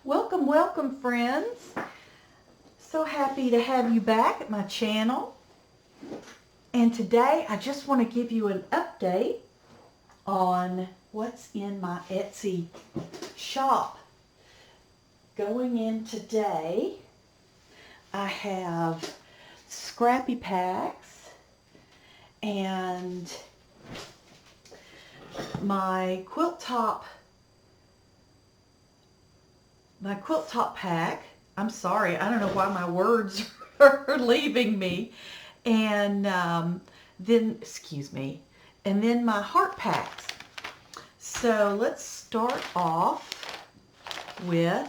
Welcome, welcome, friends. So happy to have you back at my channel. And today I just want to give you an update on what's in my Etsy shop. Going in today, I have scrappy packs and my quilt top pack. I'm sorry, I don't know why my words are leaving me. And then my heart packs. So let's start off with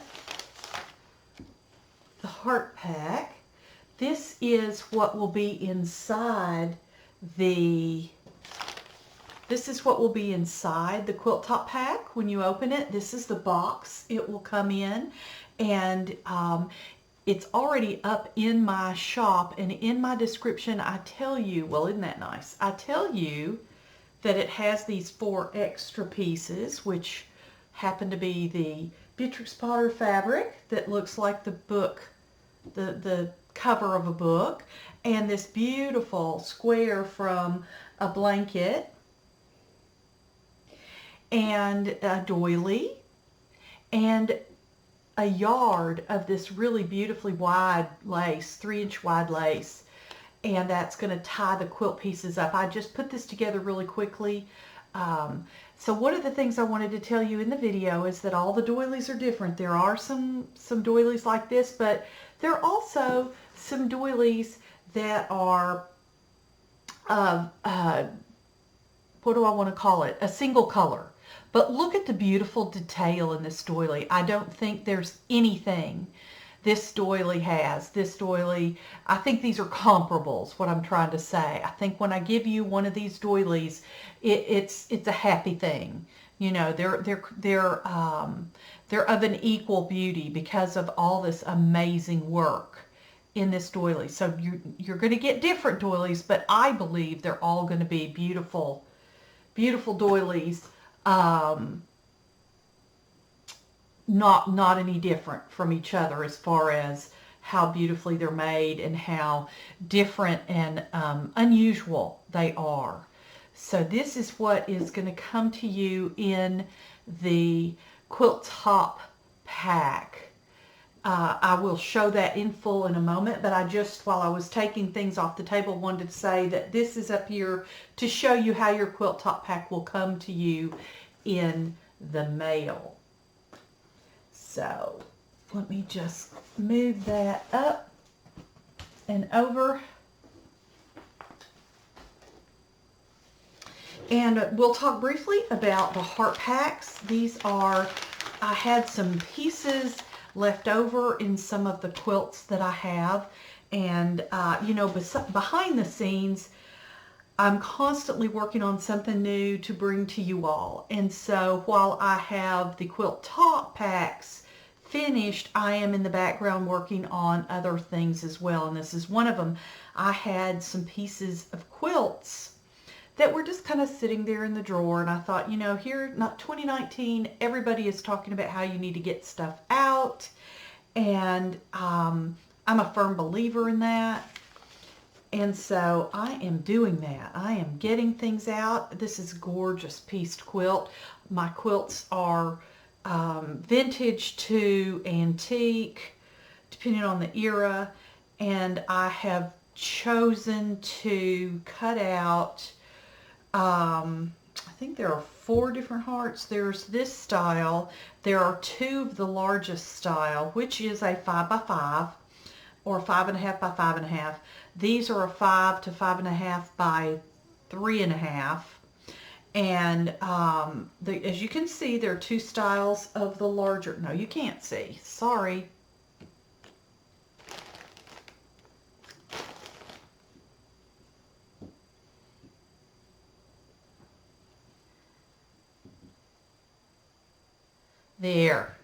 the heart pack. This is what will be inside the quilt top pack. When you open it, this is the box it will come in, and it's already up in my shop, and in my description I tell you, well, isn't that nice? I tell you that it has these 4 extra pieces, which happen to be the Beatrix Potter fabric that looks like the book, the cover of a book, and this beautiful square from a blanket, and a doily, and a yard of this really beautifully wide lace, 3-inch wide lace, and that's going to tie the quilt pieces up. I just put this together really quickly. So one of the things I wanted to tell you in the video is that all the doilies are different. There are some doilies like this, but there are also some doilies that are what do I want to call it? A single color. But look at the beautiful detail in this doily. I don't think there's anything this doily has. This doily, I think these are comparables, what I'm trying to say. I think when I give you one of these doilies, it's a happy thing. You know, they're of an equal beauty because of all this amazing work in this doily. So you're going to get different doilies, but I believe they're all going to be beautiful, beautiful doilies. Not any different from each other as far as how beautifully they're made and how different and unusual they are. So this is what is going to come to you in the quilt top pack. I will show that in full in a moment, but I just, while I was taking things off the table, wanted to say that this is up here to show you how your quilt top pack will come to you in the mail. So let me just move that up and over. And we'll talk briefly about the heart packs. These are, I had some pieces left over in some of the quilts that I have, and you know, behind the scenes I'm constantly working on something new to bring to you all. And so while I have the quilt top packs finished, I am in the background working on other things as well, and this is one of them. I had some pieces of quilts that were just kind of sitting there in the drawer, and I thought, you know, here, not 2019, everybody is talking about how you need to get stuff out, and I'm a firm believer in that, and so I am doing that. I am getting things out. This is a gorgeous pieced quilt. My quilts are vintage to antique, depending on the era, and I have chosen to cut out I think there are 4 different hearts. There's this style. There are 2 of the largest style, which is a 5x5 or 5.5 by 5.5. These are a 5 to 5.5 by 3.5. And as you can see, there are 2 styles of the larger. No, you can't see. Sorry. There.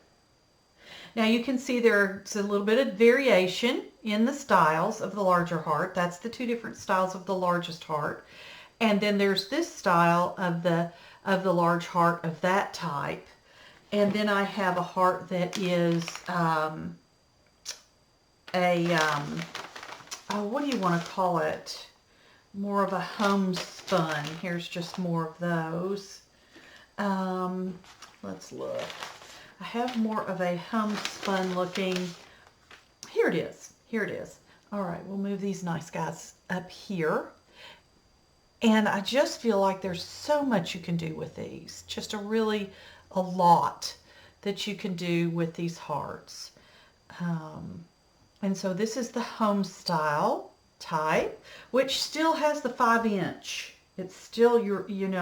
Now you can see there's a little bit of variation in the styles of the larger heart. That's the 2 different styles of the largest heart. And then there's this style of the large heart of that type. And then I have a heart that is oh, what do you want to call it? More of a homespun. Here's just more of those. Let's look. I have more of a homespun looking. Here it is. Here it is. All right, we'll move these nice guys up here. And I just feel like there's so much you can do with these. Just a lot that you can do with these hearts. And so this is the home style type, which still has the 5-inch. It's still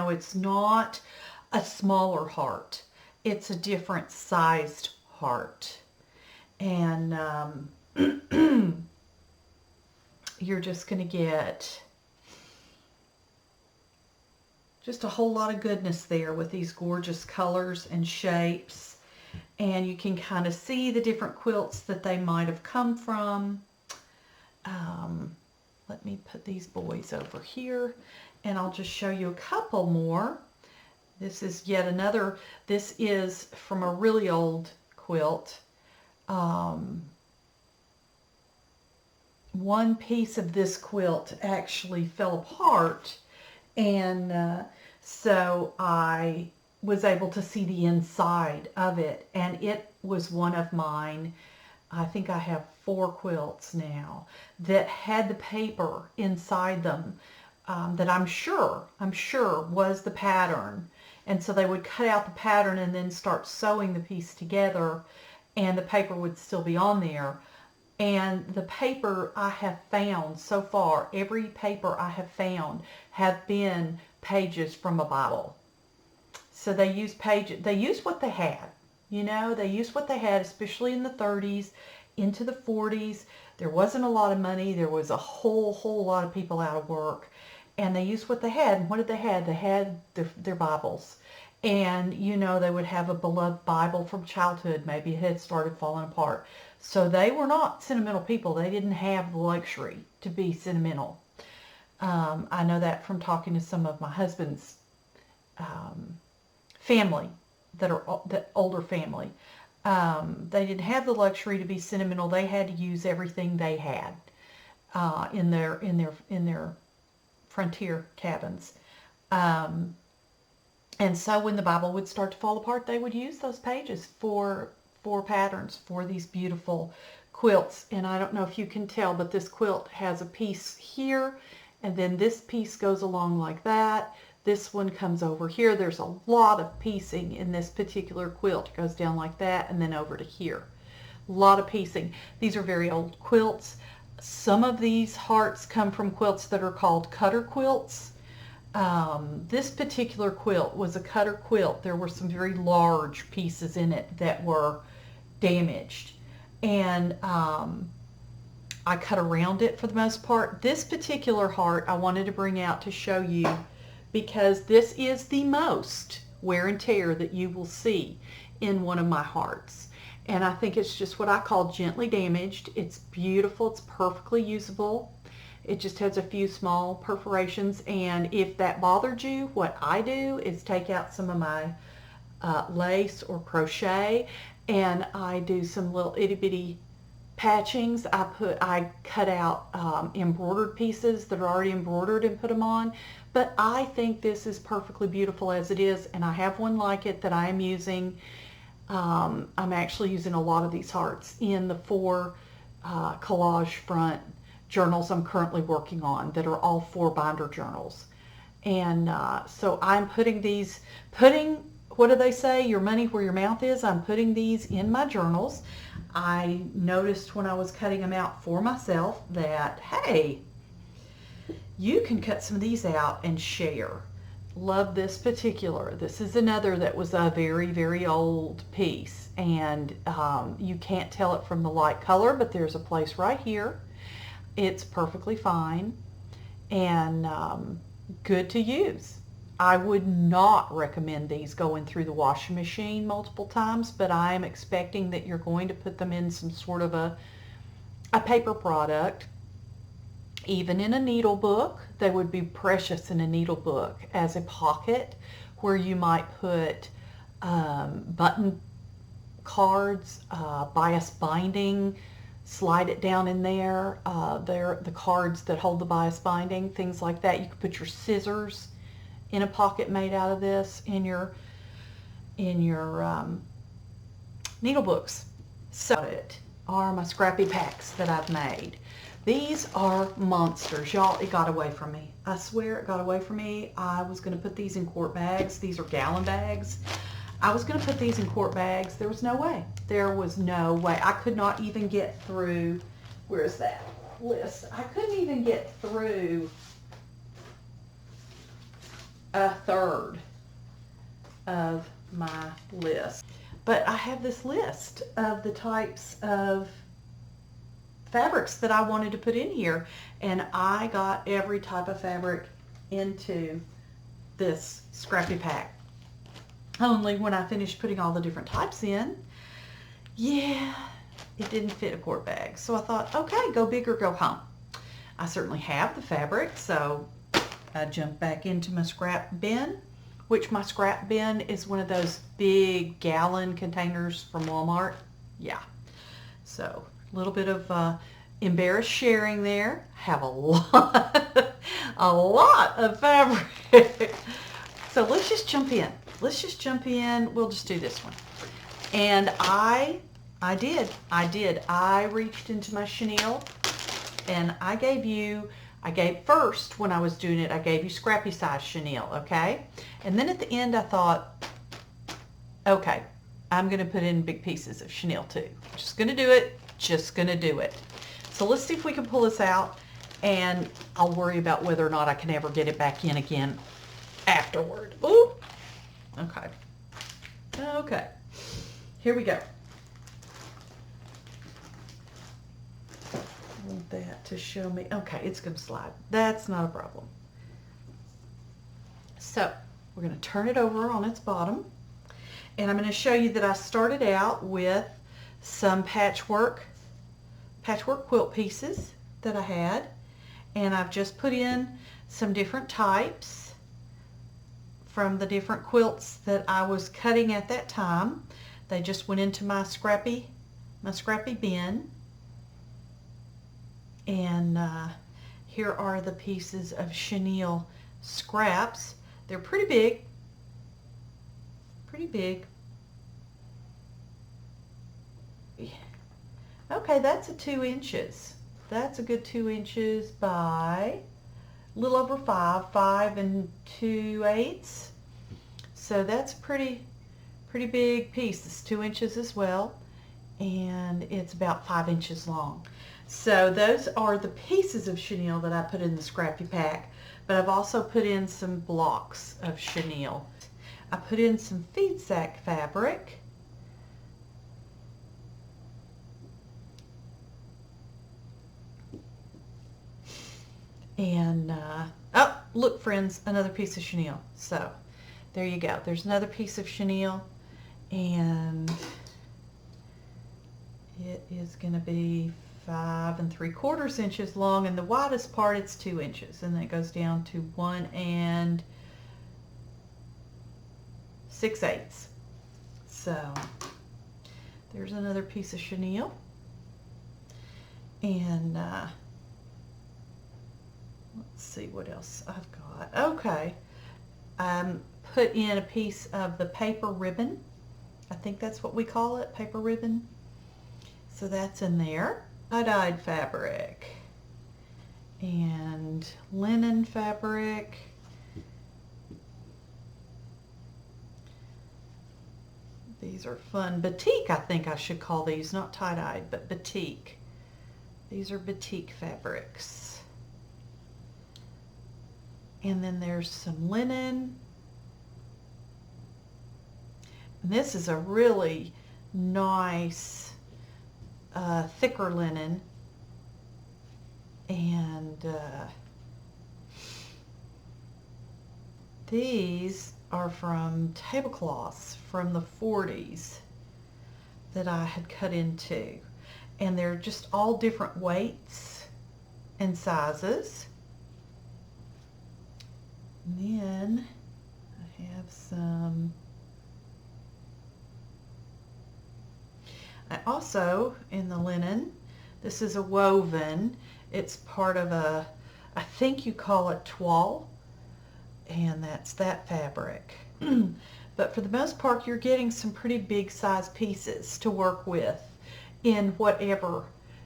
it's not a smaller heart. It's a different sized heart. And you're just going to get just a whole lot of goodness there with these gorgeous colors and shapes. And you can kind of see the different quilts that they might have come from. Let me put these boys over here, and I'll just show you a couple more. This is yet another. This is from a really old quilt. One piece of this quilt actually fell apart, and so I was able to see the inside of it, and it was one of mine. I think I have 4 quilts now that had the paper inside them that I'm sure was the pattern. And so they would cut out the pattern and then start sewing the piece together, and the paper would still be on there. And the paper I have found so far, every paper I have found have been pages from a Bible. So they used pages, they used what they had. They used what they had, especially in the 30s, into the 40s. There wasn't a lot of money. There was a whole lot of people out of work. And they used what they had. And what did they have? They had their Bibles. And, they would have a beloved Bible from childhood. Maybe it had started falling apart. So they were not sentimental people. They didn't have the luxury to be sentimental. I know that from talking to some of my husband's family, that older family. They didn't have the luxury to be sentimental. They had to use everything they had in their frontier cabins. And so when the Bible would start to fall apart, they would use those pages for patterns for these beautiful quilts. And I don't know if you can tell, but this quilt has a piece here, and then this piece goes along like that. This one comes over here. There's a lot of piecing in this particular quilt. It goes down like that and then over to here. A lot of piecing. These are very old quilts. Some of these hearts come from quilts that are called cutter quilts. This particular quilt was a cutter quilt. There were some very large pieces in it that were damaged. And I cut around it for the most part. This particular heart I wanted to bring out to show you, because this is the most wear and tear that you will see in one of my hearts. And I think it's just what I call gently damaged. It's beautiful. It's perfectly usable. It just has a few small perforations. And if that bothered you, what I do is take out some of my lace or crochet, and I do some little itty bitty patchings. I cut out embroidered pieces that are already embroidered and put them on. But I think this is perfectly beautiful as it is, and I have one like it that I am using. I'm actually using a lot of these hearts in the 4 collage front journals I'm currently working on that are all 4 binder journals. And so I'm putting, what do they say, your money where your mouth is? I'm putting these in my journals. I noticed when I was cutting them out for myself that, hey, you can cut some of these out and share. Love this particular. This is another that was a very, very old piece, and you can't tell it from the light color, but there's a place right here. It's perfectly fine and good to use. I would not recommend these going through the washing machine multiple times, but I am expecting that you're going to put them in some sort of a paper product. Even in a needle book, they would be precious in a needle book as a pocket where you might put button cards, bias binding, slide it down in there. They're the cards that hold the bias binding, things like that. You could put your scissors in a pocket made out of this in your needle books. So it are my scrappy packs that I've made. These are monsters, y'all. It got away from me. I swear it got away from me. I was going to put these in quart bags. These are gallon bags. I was going to put these in quart bags. There was no way. There was no way. I could not even get through, where is that list? I couldn't even get through a third of my list. But I have this list of the types of fabrics that I wanted to put in here, and I got every type of fabric into this scrappy pack. Only when I finished putting all the different types in, yeah, it didn't fit a quart bag. So I thought, okay, go big or go home. I certainly have the fabric, so I jumped back into my scrap bin, which my scrap bin is one of those big gallon containers from Walmart. Yeah. So a little bit of embarrassed sharing there. Have a lot of fabric. So let's just jump in. Let's just jump in. We'll just do this one. And I did. I reached into my chenille and I gave first, when I was doing it, I gave you scrappy size chenille, okay? And then at the end I thought, okay, I'm going to put in big pieces of chenille too. Just going to do it. Just going to do it. So let's see if we can pull this out, and I'll worry about whether or not I can ever get it back in again afterward. Ooh. Okay. Okay. Here we go. I want that to show me. Okay, it's going to slide. That's not a problem. So we're going to turn it over on its bottom, and I'm going to show you that I started out with some patchwork quilt pieces that I had, and I've just put in some different types from the different quilts that I was cutting at that time. They just went into my scrappy bin, and here are the pieces of chenille scraps. They're pretty big, Okay, that's a 2 inches. That's a good 2 inches by a little over 5 and 2/8. So that's a pretty big piece. It's 2 inches as well, and it's about 5 inches long. So those are the pieces of chenille that I put in the scrappy pack, but I've also put in some blocks of chenille. I put in some feed sack fabric. And, oh, look, friends, another piece of chenille. So, there you go. There's another piece of chenille, and it is going to be 5 3/4 inches long, and the widest part, it's 2 inches, and then it goes down to 1 6/8. So, there's another piece of chenille, and, let's see what else I've got. Okay, put in a piece of the paper ribbon. I think that's what we call it, paper ribbon. So that's in there. Tie-dyed fabric and linen fabric. These are fun. Batik, I think I should call these, not tie-dyed, but batik. These are batik fabrics. And then there's some linen. And this is a really nice, thicker linen. And these are from tablecloths from the 40s that I had cut into. And they're just all different weights and sizes. And then I have some Also in the linen, this is a woven. It's part of a, I think you call it toile, and that's that fabric. But for the most part, you're getting some pretty big size pieces to work with in whatever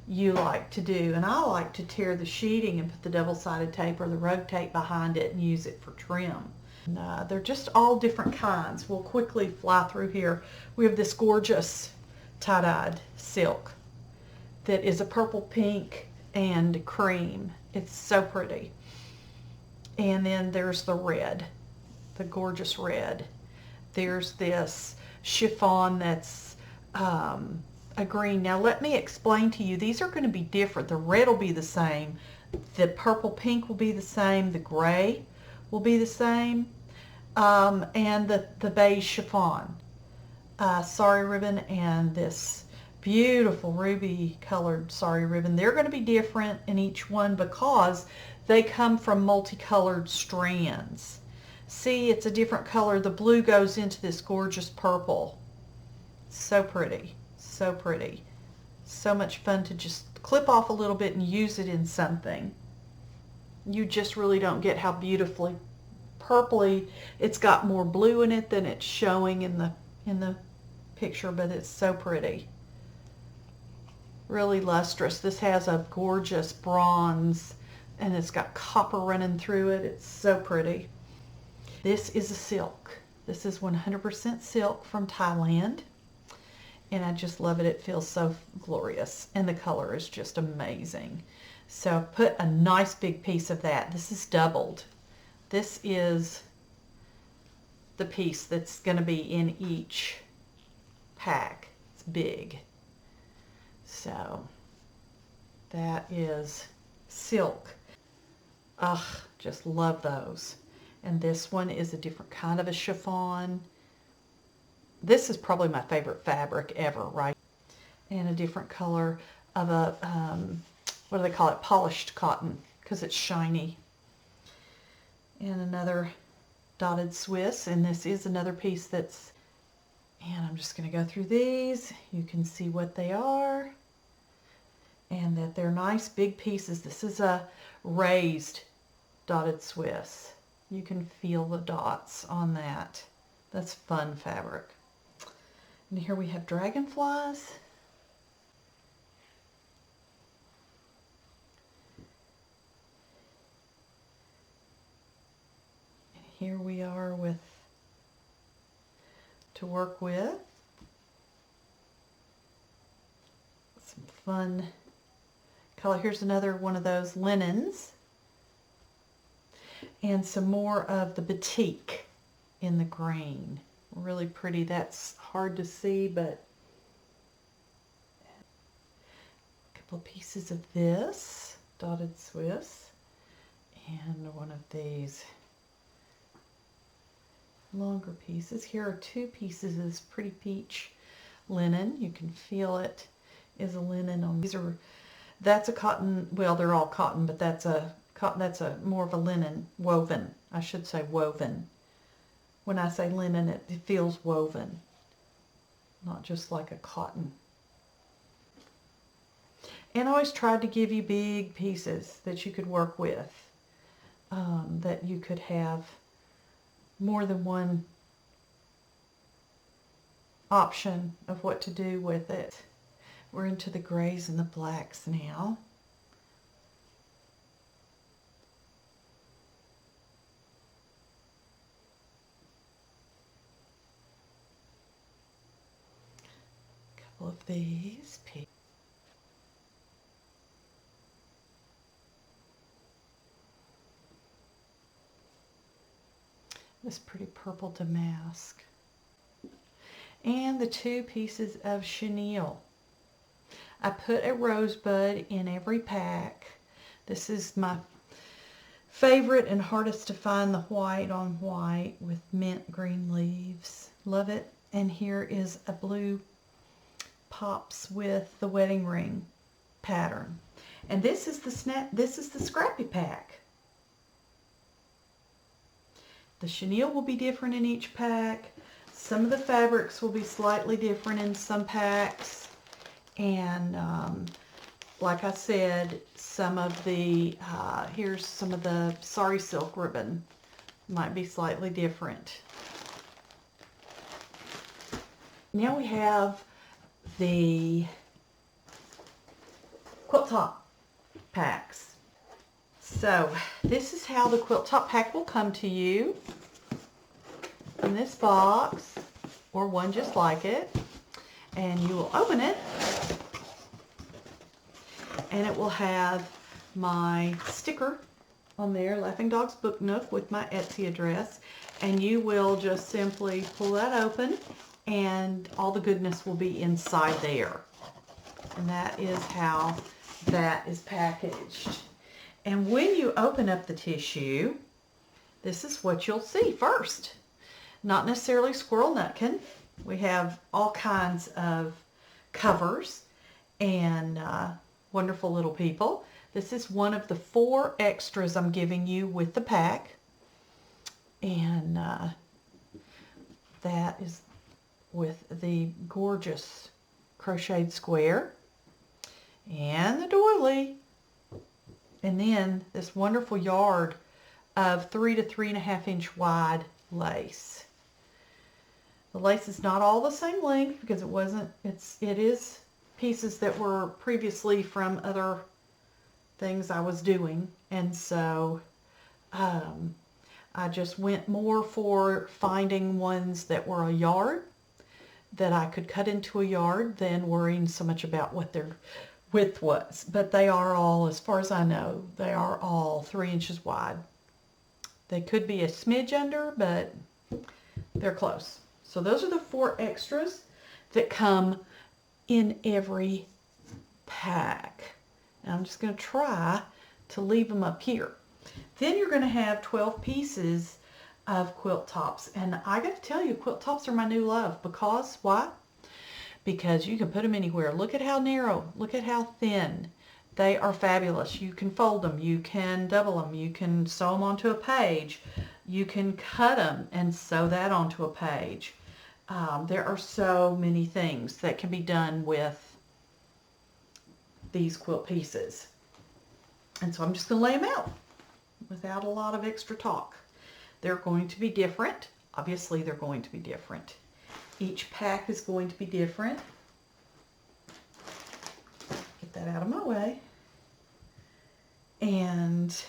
you like to do. And I like to tear the sheeting and put the double-sided tape or the rug tape behind it and use it for trim. And, they're just all different kinds. We'll quickly fly through here. We have this gorgeous tie-dyed silk that is a purple, pink, and cream. It's so pretty. And then there's the red, the gorgeous red. There's this chiffon that's a green. Now let me explain to you, these are going to be different. The red will be the same. The purple pink will be the same. The gray will be the same. And the beige chiffon. Sari ribbon and this beautiful ruby colored sari ribbon. They're going to be different in each one because they come from multicolored strands. See, it's a different color. The blue goes into this gorgeous purple. So pretty, so pretty. So much fun to just clip off a little bit and use it in something. You just really don't get how beautifully purpley. It's got more blue in it than it's showing in the picture, but it's so pretty. Really lustrous. This has a gorgeous bronze and it's got copper running through it. It's so pretty. This is a silk. This is 100% silk from Thailand. And I just love it. It feels so glorious. And the color is just amazing. So put a nice big piece of that. This is doubled. This is the piece that's going to be in each pack. It's big. So that is silk. Ugh, just love those. And this one is a different kind of a chiffon. This is probably my favorite fabric ever, right? And a different color of a, what do they call it? Polished cotton, because it's shiny. And another dotted Swiss. And this is another piece that's, and I'm just going to go through these. You can see what they are. And that they're nice big pieces. This is a raised dotted Swiss. You can feel the dots on that. That's fun fabric. And here we have dragonflies. And here we are with, to work with. Some fun color. Here's another one of those linens. And some more of the batik in the green. Really pretty. That's hard to see, but a couple of pieces of this dotted Swiss and one of these longer pieces. Here are two pieces of this pretty peach linen. You can feel it is a linen on these. Are that's a cotton, well, they're all cotton, but that's a more of a linen, woven. I should say woven. When I say linen, it feels woven, not just like a cotton. And I always tried to give you big pieces that you could work with, that you could have more than one option of what to do with it. We're into the grays and the blacks now. Of these pieces. This pretty purple damask. And the two pieces of chenille. I put a rosebud in every pack. This is my favorite and hardest to find, the white on white with mint green leaves. Love it. And here is a blue pops with the wedding ring pattern. And this is the scrappy pack. The chenille will be different in each pack. Some of the fabrics will be slightly different in some packs. And like I said, some of the, here's some of the Sari silk ribbon. Might be slightly different. Now we have the quilt top packs. So this is how the quilt top pack will come to you in this box, or one just like it. And you will open it, and it will have my sticker on there, Laughing Dogs Book Nook, with my Etsy address. And you will just simply pull that open, and all the goodness will be inside there. And that is how that is packaged. And when you open up the tissue, this is what you'll see first. Not necessarily squirrel nutkin. We have all kinds of covers and wonderful little people. This is one of the 4 extras I'm giving you with the pack. And that is with the gorgeous crocheted square and the doily. And then this wonderful yard of 3 to 3.5 inch wide lace. The lace is not all the same length because it is pieces that were previously from other things I was doing. And so I just went more for finding ones that were a yard, that I could cut into a yard, than worrying so much about what their width was. But they are all, as far as I know, they are all 3 inches wide. They could be a smidge under, but they're close. So those are the 4 extras that come in every pack. And I'm just going to try to leave them up here. Then you're going to have 12 pieces of quilt tops. And I got to tell you, quilt tops are my new love. Because, why? Because you can put them anywhere. Look at how narrow. Look at how thin. They are fabulous. You can fold them. You can double them. You can sew them onto a page. You can cut them and sew that onto a page. There are so many things that can be done with these quilt pieces. And so I'm just going to lay them out without a lot of extra talk. They're going to be different. Obviously, they're going to be different. Each pack is going to be different. Get that out of my way. And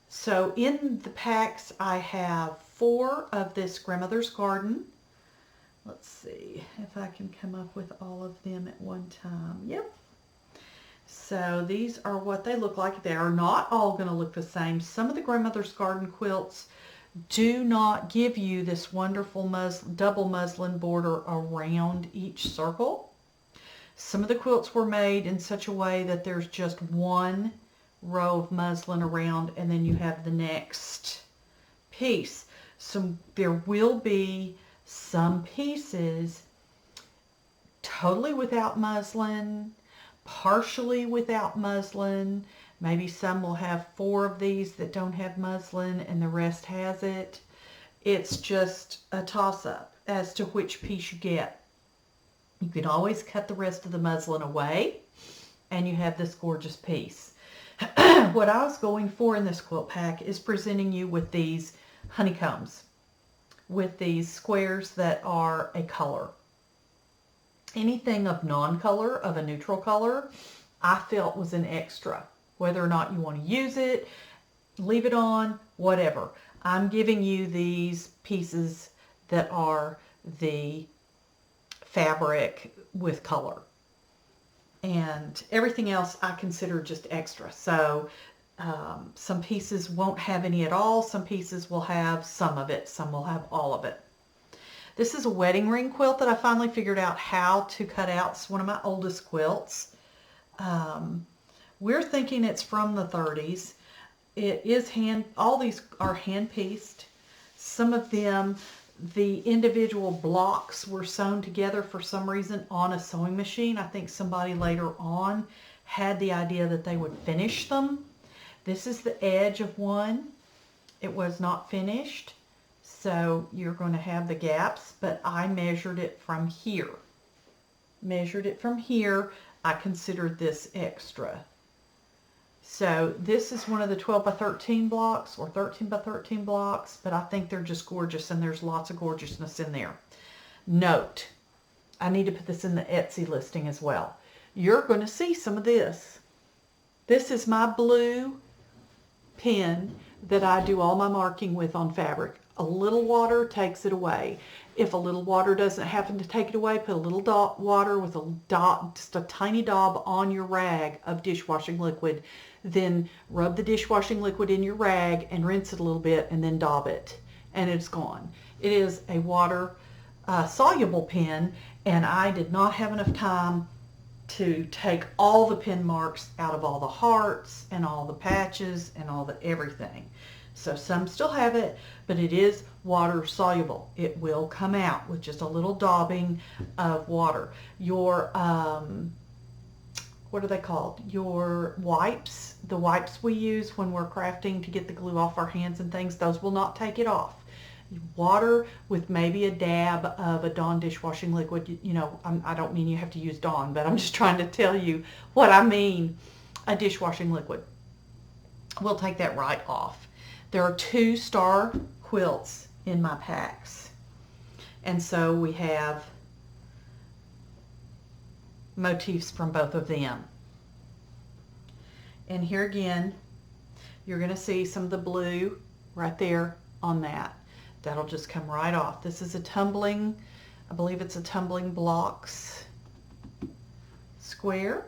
so in the packs, I have 4 of this Grandmother's Garden. Let's see if I can come up with all of them at one time. Yep. So these are what they look like. They are not all going to look the same. Some of the Grandmother's Garden quilts do not give you this wonderful double muslin border around each circle. Some of the quilts were made in such a way that there's just one row of muslin around, and then you have the next piece. So there will be some pieces totally without muslin, partially without muslin. Maybe some will have 4 of these that don't have muslin and the rest has it. It's just a toss-up as to which piece you get. You can always cut the rest of the muslin away and you have this gorgeous piece. What I was going for in this quilt pack is presenting you with these honeycombs, with these squares that are a color. Anything of non-color, of a neutral color, I felt was an extra. Whether or not you want to use it, leave it on, whatever. I'm giving you these pieces that are the fabric with color. And everything else I consider just extra. So some pieces won't have any at all. Some pieces will have some of it. Some will have all of it. This is a wedding ring quilt that I finally figured out how to cut out. It's one of my oldest quilts. We're thinking it's from the 30s. It is all these are hand-pieced. Some of them, the individual blocks were sewn together for some reason on a sewing machine. I think somebody later on had the idea that they would finish them. This is the edge of one. It was not finished. So you're going to have the gaps, but I measured it from here. measured it from here. I considered this extra. So this is one of the 12 by 13 blocks or 13 by 13 blocks, but I think they're just gorgeous, and there's lots of gorgeousness in there. Note, I need to put this in the Etsy listing as well. You're going to see some of this. This is my blue pen that I do all my marking with on fabric. A little water takes it away. If a little water doesn't happen to take it away, put a little water with a dot, just a tiny daub on your rag of dishwashing liquid. Then rub the dishwashing liquid in your rag and rinse it a little bit, and then daub it, and it's gone. It is a water soluble pen, and I did not have enough time to take all the pen marks out of all the hearts and all the patches and all the everything. So some still have it, but it is water soluble. It will come out with just a little daubing of water. Your what are they called? Your wipes, the wipes we use when we're crafting to get the glue off our hands and things, those will not take it off. Water with maybe a dab of a Dawn dishwashing liquid. You know, I don't mean you have to use Dawn, but I'm just trying to tell you what I mean. A dishwashing liquid. We'll take that right off. There are 2 star quilts in my packs. And so we have motifs from both of them. And here again, you're going to see some of the blue right there on that. That'll just come right off. This is a tumbling, I believe it's a tumbling blocks square.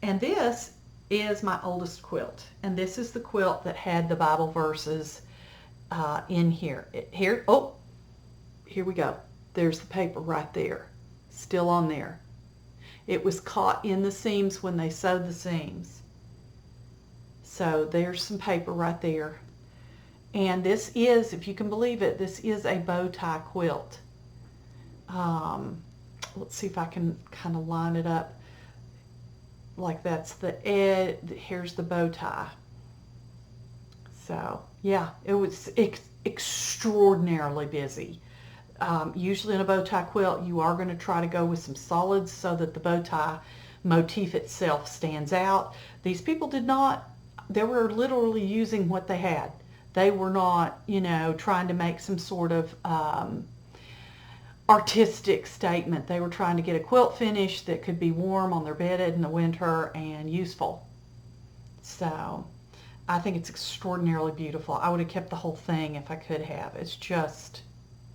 And this is my oldest quilt. And this is the quilt that had the Bible verses in here. Here we go. There's the paper right there, still on there. It was caught in the seams when they sewed the seams. So there's some paper right there. And this is, if you can believe it, this is a bow tie quilt. Let's see if I can kind of line it up. Like that's the edge, here's the bow tie. So yeah, it was extraordinarily busy. Usually in a bow tie quilt, you are going to try to go with some solids so that the bow tie motif itself stands out. These people did not. They were literally using what they had. They were not, you know, trying to make some sort of artistic statement. They were trying to get a quilt finish that could be warm on their bed in the winter and useful. So I think it's extraordinarily beautiful. I would have kept the whole thing if I could have. It's just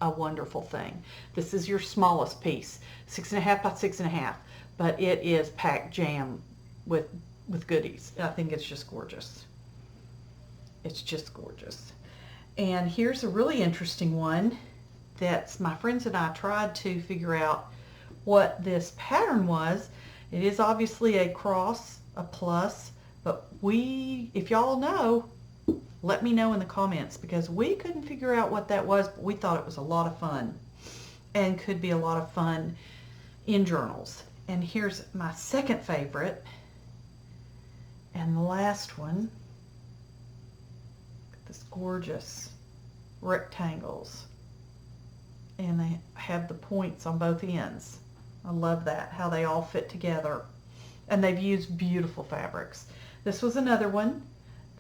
a wonderful thing. This is your smallest piece, 6.5 by 6.5, but it is packed jam with goodies. I think it's just gorgeous. It's just gorgeous. And here's a really interesting one that my friends and I tried to figure out what this pattern was. It is obviously a cross, a plus, but if y'all know, let me know in the comments, because we couldn't figure out what that was, but we thought it was a lot of fun and could be a lot of fun in journals. And here's my second favorite and the last one. This gorgeous rectangles, and they have the points on both ends. I love that, how they all fit together, and they've used beautiful fabrics. This was another one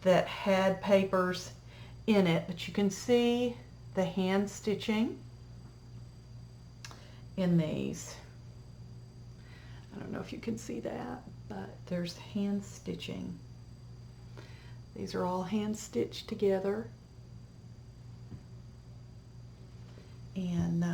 that had papers in it, but you can see the hand stitching in these. I don't know if you can see that, but there's hand stitching. These are all hand stitched together. And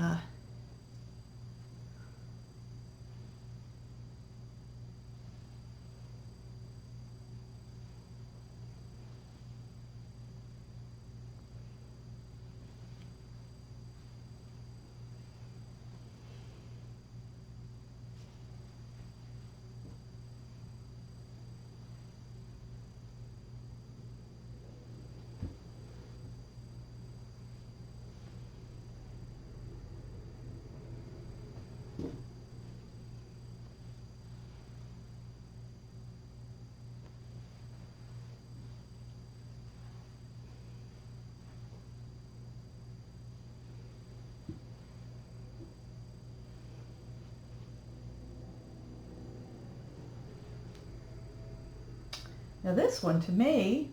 Now this one, to me,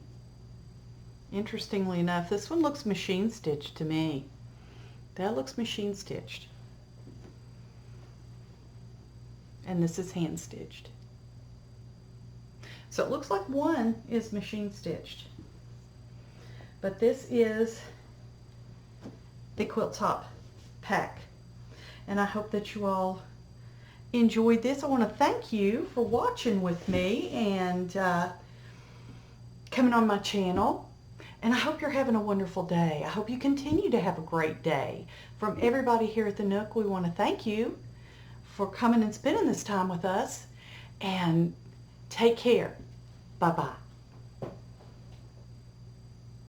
interestingly enough, this one looks machine stitched to me. That looks machine stitched. And this is hand stitched. So it looks like one is machine stitched. But this is the quilt top pack. And I hope that you all enjoyed this. I want to thank you for watching with me and coming on my channel. And I hope you're having a wonderful day. I hope you continue to have a great day. From everybody here at the Nook, we want to thank you for coming and spending this time with us. And take care. Bye-bye.